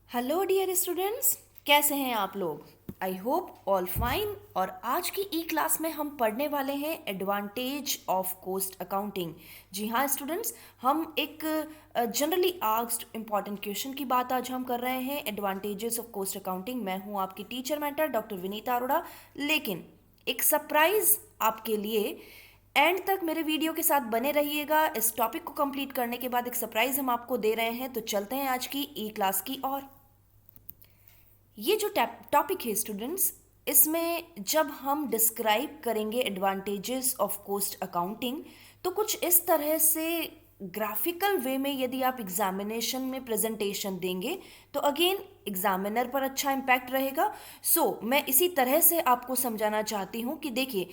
Hello dear students, कैसे हैं आप लोग। I hope all fine. और आज की ई क्लास में हम पढ़ने वाले हैं एडवांटेज ऑफ कॉस्ट अकाउंटिंग। जी हाँ स्टूडेंट्स, हम एक जनरली आस्क्ड इम्पॉर्टेंट क्वेश्चन की बात आज हम कर रहे हैं, एडवांटेजेस ऑफ कॉस्ट अकाउंटिंग। मैं हूँ आपकी teacher mentor doctor Vinita Arora. लेकिन एक सरप्राइज आपके लिए, एंड तक मेरे वीडियो के साथ बने रहिएगा। इस टॉपिक को कंप्लीट करने के बाद एक सरप्राइज हम आपको दे रहे हैं। तो चलते हैं आज की ई क्लास की ओर। ये जो टॉपिक है स्टूडेंट्स, इसमें जब हम डिस्क्राइब करेंगे एडवांटेजेस ऑफ कॉस्ट अकाउंटिंग, तो कुछ इस तरह से ग्राफिकल वे में यदि आप एग्जामिनेशन में प्रेजेंटेशन देंगे तो अगेन एग्जामिनर पर अच्छा इम्पैक्ट रहेगा। मैं इसी तरह से आपको समझाना चाहती हूँ कि देखिए,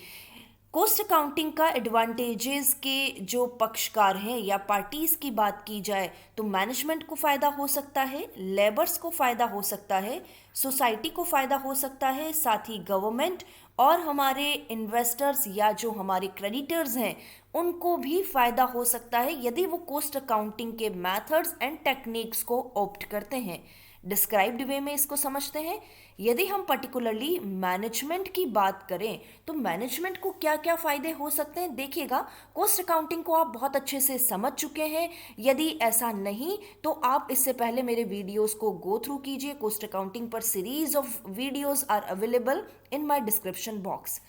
कॉस्ट अकाउंटिंग का एडवांटेजेस के जो पक्षकार हैं या पार्टीज की बात की जाए तो मैनेजमेंट को फ़ायदा हो सकता है, लेबर्स को फ़ायदा हो सकता है, सोसाइटी को फ़ायदा हो सकता है, साथ ही गवर्नमेंट और हमारे इन्वेस्टर्स या जो हमारे क्रेडिटर्स हैं उनको भी फ़ायदा हो सकता है यदि वो कॉस्ट अकाउंटिंग के मेथड्स एंड टेक्निक्स को ऑप्ट करते हैं। डिस्क्राइब्ड वे में इसको समझते हैं। यदि हम पर्टिकुलरली मैनेजमेंट की बात करें तो मैनेजमेंट को क्या क्या फ़ायदे हो सकते हैं, देखिएगा कॉस्ट अकाउंटिंग को आप बहुत अच्छे से समझ चुके हैं। यदि ऐसा नहीं तो आप इससे पहले मेरे वीडियोस को गो थ्रू कीजिए। कॉस्ट अकाउंटिंग पर series of videos are available in my description box.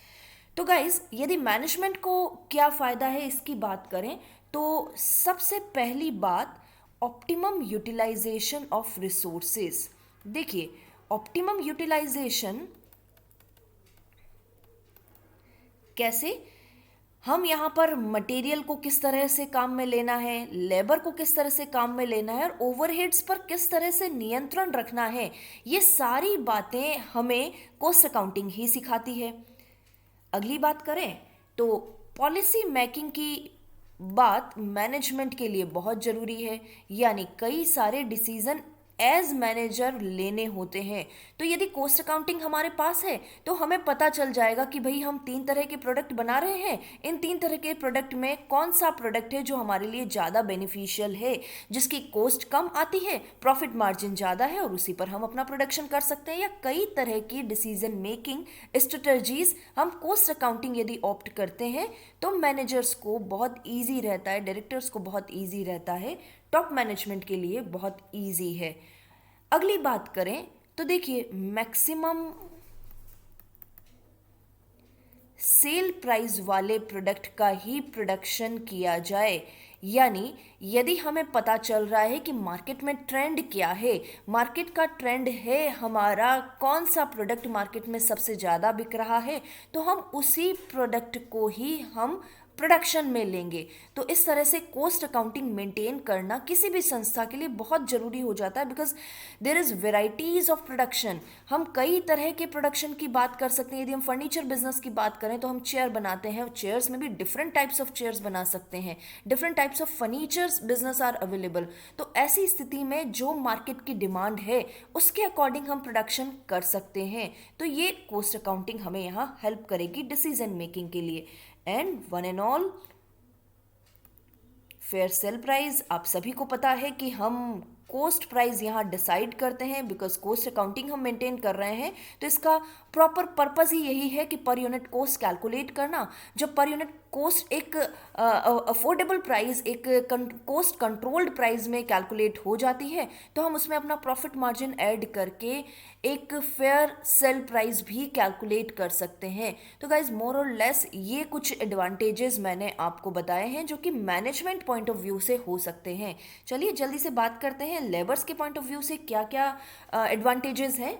तो गाइज, यदि मैनेजमेंट को क्या फ़ायदा है इसकी बात करें तो सबसे पहली बात, ऑप्टिमम यूटिलाइजेशन ऑफ रिसोर्सेज। देखिए, ऑप्टिमम यूटिलाइजेशन कैसे, हम यहाँ पर मटेरियल को किस तरह से काम में लेना है, लेबर को किस तरह से काम में लेना है और ओवरहेड्स पर किस तरह से नियंत्रण रखना है, ये सारी बातें हमें कॉस्ट अकाउंटिंग ही सिखाती है। अगली बात करें तो पॉलिसी मेकिंग की बात मैनेजमेंट के लिए बहुत ज़रूरी है, यानी कई सारे डिसीजन एज मैनेजर लेने होते हैं। तो यदि कॉस्ट अकाउंटिंग हमारे पास है तो हमें पता चल जाएगा कि भाई हम 3 तरह के प्रोडक्ट बना रहे हैं, इन 3 तरह के प्रोडक्ट में कौन सा प्रोडक्ट है जो हमारे लिए ज़्यादा बेनिफिशियल है, जिसकी कॉस्ट कम आती है, प्रॉफिट मार्जिन ज़्यादा है और उसी पर हम अपना प्रोडक्शन कर सकते हैं। या कई तरह की डिसीजन मेकिंग स्ट्रेटजीज हम कॉस्ट अकाउंटिंग यदि ऑप्ट करते हैं तो मैनेजर्स को बहुत ईजी रहता है, डायरेक्टर्स को बहुत ईजी रहता है, टॉप मैनेजमेंट के लिए बहुत ईजी है। अगली बात करें तो देखिए, मैक्सिमम सेल प्राइस वाले प्रोडक्ट का ही प्रोडक्शन किया जाए। यानी यदि हमें पता चल रहा है कि मार्केट में ट्रेंड क्या है, मार्केट का ट्रेंड है हमारा कौन सा प्रोडक्ट मार्केट में सबसे ज़्यादा बिक रहा है, तो हम उसी प्रोडक्ट को ही हम प्रोडक्शन में लेंगे। तो इस तरह से कॉस्ट अकाउंटिंग मेंटेन करना किसी भी संस्था के लिए बहुत ज़रूरी हो जाता है, because there is varieties of production. हम कई तरह के प्रोडक्शन की बात कर सकते हैं। यदि हम फर्नीचर बिजनेस की बात करें तो हम चेयर बनाते हैं, चेयर्स में भी डिफरेंट टाइप्स ऑफ चेयर्स बना सकते हैं, different types of furnitures business are available. तो ऐसी स्थिति में जो मार्केट की डिमांड है उसके अकॉर्डिंग हम प्रोडक्शन कर सकते हैं। तो ये कॉस्ट अकाउंटिंग हमें यहाँ हेल्प करेगी डिसीजन मेकिंग के लिए। And one and all, fair sale price, आप सभी को पता है कि हम कॉस्ट प्राइस यहाँ डिसाइड करते हैं, बिकॉज कॉस्ट अकाउंटिंग हम मेंटेन कर रहे हैं तो इसका प्रॉपर पर्पस ही यही है कि पर यूनिट कॉस्ट कैलकुलेट करना। जब पर यूनिट कॉस्ट एक अफोर्डेबल प्राइस, एक कॉस्ट कंट्रोल्ड प्राइस में कैलकुलेट हो जाती है तो हम उसमें अपना प्रॉफिट मार्जिन ऐड करके एक फेयर सेल प्राइस भी कैलकुलेट कर सकते हैं। तो गाइज, मोर और लेस ये कुछ एडवांटेजेस मैंने आपको बताए हैं जो कि मैनेजमेंट पॉइंट ऑफ व्यू से हो सकते हैं। चलिए जल्दी से बात करते हैं लेबर्स के पॉइंट ऑफ व्यू से क्या क्या एडवांटेजेस हैं।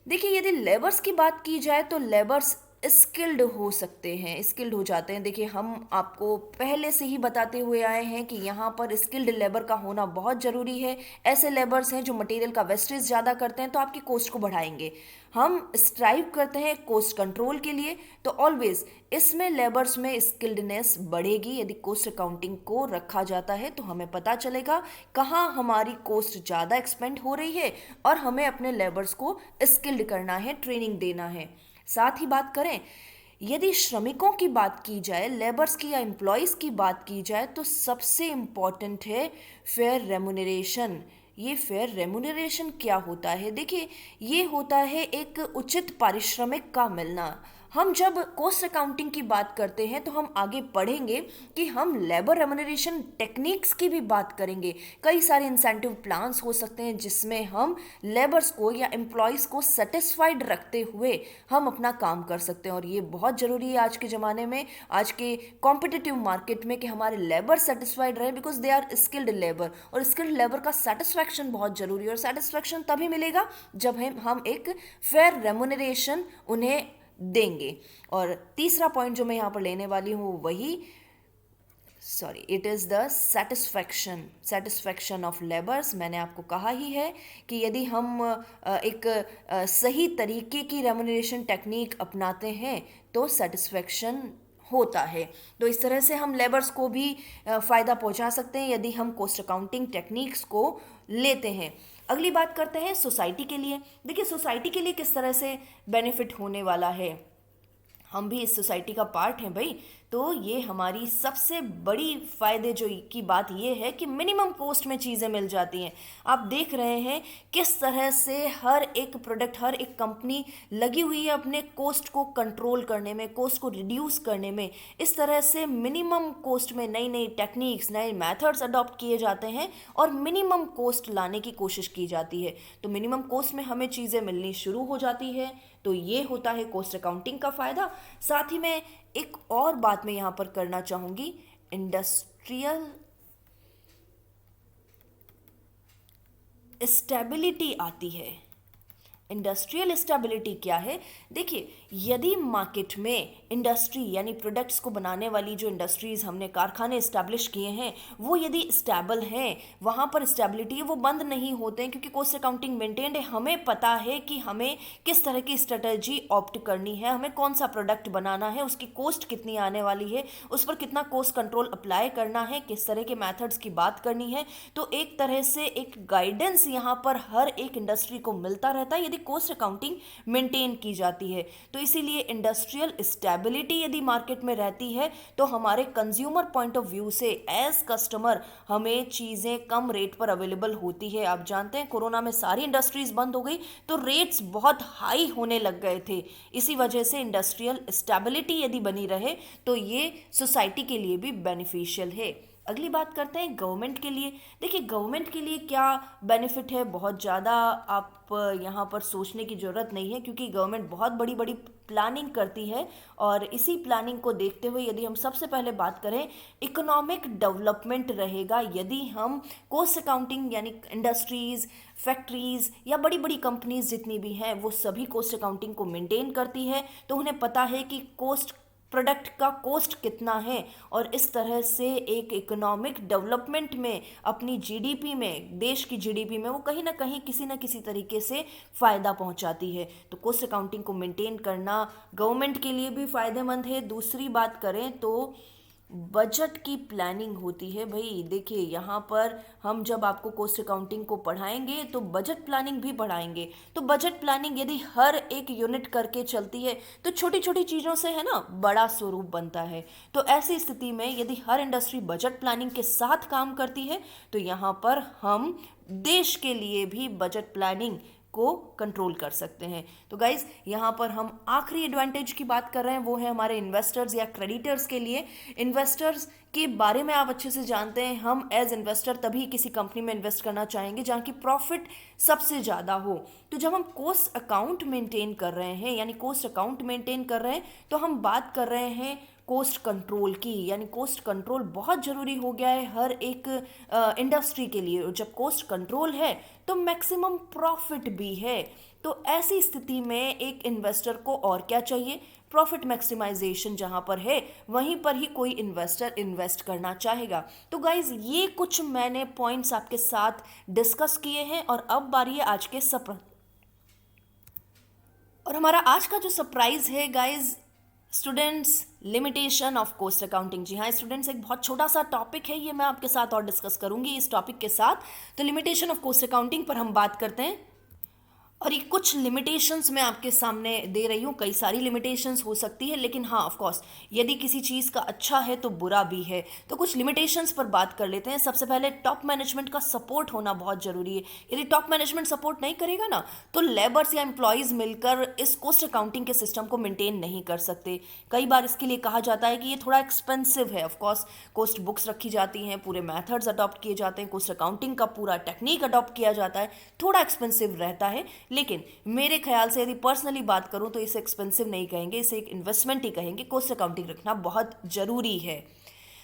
देखिए, यदि लेबर्स की बात की जाए तो लेबर्स स्किल्ड हो सकते हैं, स्किल्ड हो जाते हैं। देखिए, हम आपको पहले से ही बताते हुए आए हैं कि यहाँ पर स्किल्ड लेबर का होना बहुत ज़रूरी है। ऐसे लेबर्स हैं जो मटेरियल का वेस्टेज ज़्यादा करते हैं तो आपकी कॉस्ट को बढ़ाएंगे। हम स्ट्राइव करते हैं कॉस्ट कंट्रोल के लिए, तो ऑलवेज इसमें लेबर्स में स्किल्डनेस बढ़ेगी। यदि कॉस्ट अकाउंटिंग को रखा जाता है तो हमें पता चलेगा कहाँ हमारी कॉस्ट ज़्यादा एक्सपेंड हो रही है और हमें अपने लेबर्स को स्किल्ड करना है, ट्रेनिंग देना है। साथ ही बात करें, यदि श्रमिकों की बात की जाए, लेबर्स की या एम्प्लॉयज़ की बात की जाए तो सबसे इम्पॉर्टेंट है फेयर रेमुनरेशन। ये फेयर रेम्युनरेशन क्या होता है? देखिए, ये होता है एक उचित पारिश्रमिक का मिलना। हम जब कॉस्ट अकाउंटिंग की बात करते हैं तो हम आगे पढ़ेंगे कि हम लेबर रेम्युनरेशन टेक्निक्स की भी बात करेंगे। कई सारे इंसेंटिव प्लान्स हो सकते हैं जिसमें हम लेबर्स को या एम्प्लॉयज़ को सेटिस्फाइड रखते हुए हम अपना काम कर सकते हैं, और ये बहुत ज़रूरी है आज के ज़माने में, आज के कॉम्पिटिटिव मार्केट में, कि हमारे लेबर सेटिस्फाइड रहे, because they are skilled labour, और स्किल्ड लेबर का सेटिस्फैक्शन बहुत ज़रूरी है। और सेटिस्फैक्शन तभी मिलेगा जब हम एक फेयर रेम्युनरेशन उन्हें देंगे। और तीसरा पॉइंट जो मैं यहाँ पर लेने वाली हूँ वही, it is the satisfaction of labours. मैंने आपको कहा ही है कि यदि हम एक सही तरीके की रेम्युनरेशन टेक्निक अपनाते हैं तो सेटिस्फैक्शन होता है। तो इस तरह से हम लेबर्स को भी फ़ायदा पहुंचा सकते हैं यदि हम कॉस्ट अकाउंटिंग टेक्निक्स को लेते हैं। अगली बात करते हैं सोसाइटी के लिए। देखिए, सोसाइटी के लिए किस तरह से बेनिफिट होने वाला है। हम भी इस सोसाइटी का पार्ट हैं भाई, तो ये हमारी सबसे बड़ी फ़ायदे जो की बात ये है कि मिनिमम कॉस्ट में चीज़ें मिल जाती हैं। आप देख रहे हैं किस तरह से हर एक प्रोडक्ट, हर एक कंपनी लगी हुई है अपने कॉस्ट को कंट्रोल करने में, कॉस्ट को रिड्यूस करने में। इस तरह से मिनिमम कॉस्ट में नई नई टेक्निक्स, नए मेथड्स अडॉप्ट किए जाते हैं और मिनिमम कॉस्ट लाने की कोशिश की जाती है। तो मिनिमम कॉस्ट में हमें चीज़ें मिलनी शुरू हो जाती है। तो ये होता है कॉस्ट अकाउंटिंग का फ़ायदा। साथ ही मैं एक और बात मैं यहाँ पर करना चाहूँगी, इंडस्ट्रियल स्टेबिलिटी आती है। इंडस्ट्रियल स्टेबिलिटी क्या है? देखिए, यदि मार्केट में इंडस्ट्री यानी प्रोडक्ट्स को बनाने वाली जो इंडस्ट्रीज़, हमने कारखाने इस्टेब्लिश किए हैं, वो यदि स्टेबल हैं, वहाँ पर स्टेबिलिटी है, वो बंद नहीं होते हैं, क्योंकि कॉस्ट अकाउंटिंग मेंटेन्ड है। हमें पता है कि हमें किस तरह की स्ट्रेटजी ऑप्ट करनी है, हमें कौन सा प्रोडक्ट बनाना है, उसकी कॉस्ट कितनी आने वाली है, उस पर कितना कॉस्ट कंट्रोल अप्लाई करना है, किस तरह के मैथड्स की बात करनी है। तो एक तरह से एक गाइडेंस यहाँ पर हर एक इंडस्ट्री को मिलता रहता है यदि कॉस्ट अकाउंटिंग मेंटेन की जाती है। तो इसीलिए इंडस्ट्रियल स्टेबिलिटी यदि मार्केट में रहती है तो हमारे कंज्यूमर पॉइंट ऑफ व्यू से एज कस्टमर हमें चीज़ें कम रेट पर अवेलेबल होती है। आप जानते हैं कोरोना में सारी इंडस्ट्रीज बंद हो गई तो रेट्स बहुत हाई होने लग गए थे। इसी वजह से इंडस्ट्रियल स्टेबिलिटी यदि बनी रहे तो ये सोसाइटी के लिए भी बेनिफिशियल है। अगली बात करते हैं गवर्नमेंट के लिए। देखिए, गवर्नमेंट के लिए क्या बेनिफिट है, बहुत ज़्यादा आप यहाँ पर सोचने की ज़रूरत नहीं है, क्योंकि गवर्नमेंट बहुत बड़ी बड़ी प्लानिंग करती है। और इसी प्लानिंग को देखते हुए यदि हम सबसे पहले बात करें, इकोनॉमिक डेवलपमेंट रहेगा यदि हम कॉस्ट अकाउंटिंग यानी इंडस्ट्रीज़, फैक्ट्रीज़ या बड़ी बड़ी कंपनीज जितनी भी हैं वो सभी कॉस्ट अकाउंटिंग को मेंटेन करती है। तो उन्हें पता है कि प्रोडक्ट का कॉस्ट कितना है, और इस तरह से एक इकोनॉमिक डेवलपमेंट में, अपनी जीडीपी में, देश की जीडीपी में वो कहीं ना कहीं किसी न किसी तरीके से फ़ायदा पहुंचाती है। तो कॉस्ट अकाउंटिंग को मेंटेन करना गवर्नमेंट के लिए भी फ़ायदेमंद है। दूसरी बात करें तो बजट की प्लानिंग होती है। भाई देखिए, यहाँ पर हम जब आपको कॉस्ट अकाउंटिंग को पढ़ाएंगे तो बजट प्लानिंग भी पढ़ाएंगे। तो बजट प्लानिंग यदि हर एक यूनिट करके चलती है तो छोटी छोटी चीज़ों से है ना बड़ा स्वरूप बनता है। तो ऐसी स्थिति में यदि हर इंडस्ट्री बजट प्लानिंग के साथ काम करती है तो यहाँ पर हम देश के लिए भी बजट प्लानिंग को कंट्रोल कर सकते हैं। तो गाइज, यहाँ पर हम आखिरी एडवांटेज की बात कर रहे हैं, वो है हमारे इन्वेस्टर्स या क्रेडिटर्स के लिए। इन्वेस्टर्स के बारे में आप अच्छे से जानते हैं। हम एज इन्वेस्टर तभी किसी कंपनी में इन्वेस्ट करना चाहेंगे जहाँ की प्रॉफिट सबसे ज़्यादा हो। तो जब हम कॉस्ट अकाउंट मेंटेन कर रहे हैं यानी कॉस्ट अकाउंट मेंटेन कर रहे हैं तो हम बात कर रहे हैं कॉस्ट कंट्रोल की, यानी कॉस्ट कंट्रोल बहुत ज़रूरी हो गया है हर एक इंडस्ट्री के लिए। और जब कॉस्ट कंट्रोल है तो मैक्सिमम प्रॉफिट भी है। तो ऐसी स्थिति में एक इन्वेस्टर को और क्या चाहिए? प्रॉफिट मैक्सिमाइजेशन जहाँ पर है वहीं पर ही कोई इन्वेस्टर इन्वेस्ट करना चाहेगा। तो गाइज, ये कुछ मैंने पॉइंट्स आपके साथ डिस्कस किए हैं और अब बारी है आज के और हमारा आज का जो सरप्राइज है guys, students, limitation of cost accounting. जी हाँ स्टूडेंट्स, एक बहुत छोटा सा टॉपिक है ये, मैं आपके साथ और डिस्कस करूंगी इस टॉपिक के साथ। तो लिमिटेशन ऑफ कॉस्ट अकाउंटिंग पर हम बात करते हैं। और ये कुछ लिमिटेशंस मैं आपके सामने दे रही हूँ। कई सारी लिमिटेशंस हो सकती है, लेकिन हाँ ऑफ कोर्स यदि किसी चीज़ का अच्छा है तो बुरा भी है। तो कुछ लिमिटेशंस पर बात कर लेते हैं। सबसे पहले टॉप मैनेजमेंट का सपोर्ट होना बहुत ज़रूरी है। यदि टॉप मैनेजमेंट सपोर्ट नहीं करेगा ना, तो लेबर्स या एम्प्लॉयज़ मिलकर इस कॉस्ट अकाउंटिंग के सिस्टम को मेंटेन नहीं कर सकते। कई बार इसके लिए कहा जाता है कि ये थोड़ा एक्सपेंसिव है। ऑफ कोर्स कॉस्ट बुक्स रखी जाती हैं, पूरे मेथड्स अडॉप्ट किए जाते हैं, कॉस्ट अकाउंटिंग का पूरा टेक्निक अडॉप्ट किया जाता है, थोड़ा एक्सपेंसिव रहता है। लेकिन मेरे ख्याल से यदि पर्सनली बात करूं तो इसे एक्सपेंसिव नहीं कहेंगे, इसे एक इन्वेस्टमेंट ही कहेंगे। कॉस्ट अकाउंटिंग रखना बहुत ज़रूरी है।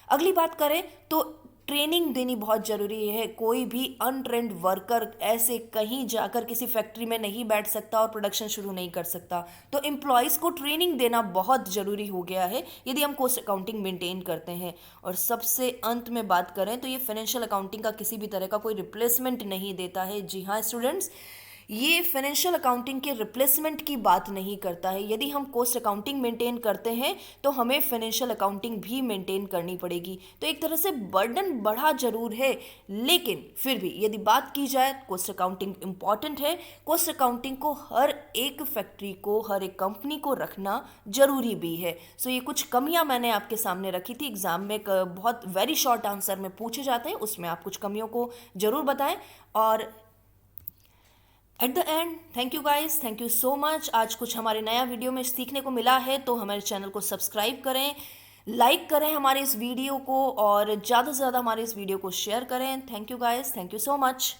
अगली बात करें तो ट्रेनिंग देनी बहुत ज़रूरी है। कोई भी अनट्रेंड वर्कर ऐसे कहीं जाकर किसी फैक्ट्री में नहीं बैठ सकता और प्रोडक्शन शुरू नहीं कर सकता। तो एम्प्लॉयज़ को ट्रेनिंग देना बहुत ज़रूरी हो गया है यदि हम कॉस्ट अकाउंटिंग मेंटेन करते हैं। और सबसे अंत में बात करें तो ये फाइनेंशियल अकाउंटिंग का किसी भी तरह का कोई रिप्लेसमेंट नहीं देता है। जी हाँ स्टूडेंट्स, ये फाइनेंशियल अकाउंटिंग के रिप्लेसमेंट की बात नहीं करता है। यदि हम कॉस्ट अकाउंटिंग मेंटेन करते हैं तो हमें फाइनेंशियल अकाउंटिंग भी मेंटेन करनी पड़ेगी। तो एक तरह से बर्डन बढ़ा जरूर है, लेकिन फिर भी यदि बात की जाए कॉस्ट अकाउंटिंग इम्पॉर्टेंट है। कॉस्ट अकाउंटिंग को हर एक फैक्ट्री को, हर एक कंपनी को रखना जरूरी भी है। सो ये कुछ कमियां मैंने आपके सामने रखी थी। एग्जाम में बहुत वेरी शॉर्ट आंसर में पूछे जाते हैं, उसमें आप कुछ कमियों को जरूर बताएं। और at the end thank you guys, thank you so much. आज कुछ हमारे नया वीडियो में सीखने को मिला है, तो हमारे चैनल को सब्सक्राइब करें, लाइक करें हमारे इस वीडियो को, और ज़्यादा से ज़्यादा हमारे इस वीडियो को शेयर करें। Thank you guys, thank you so much.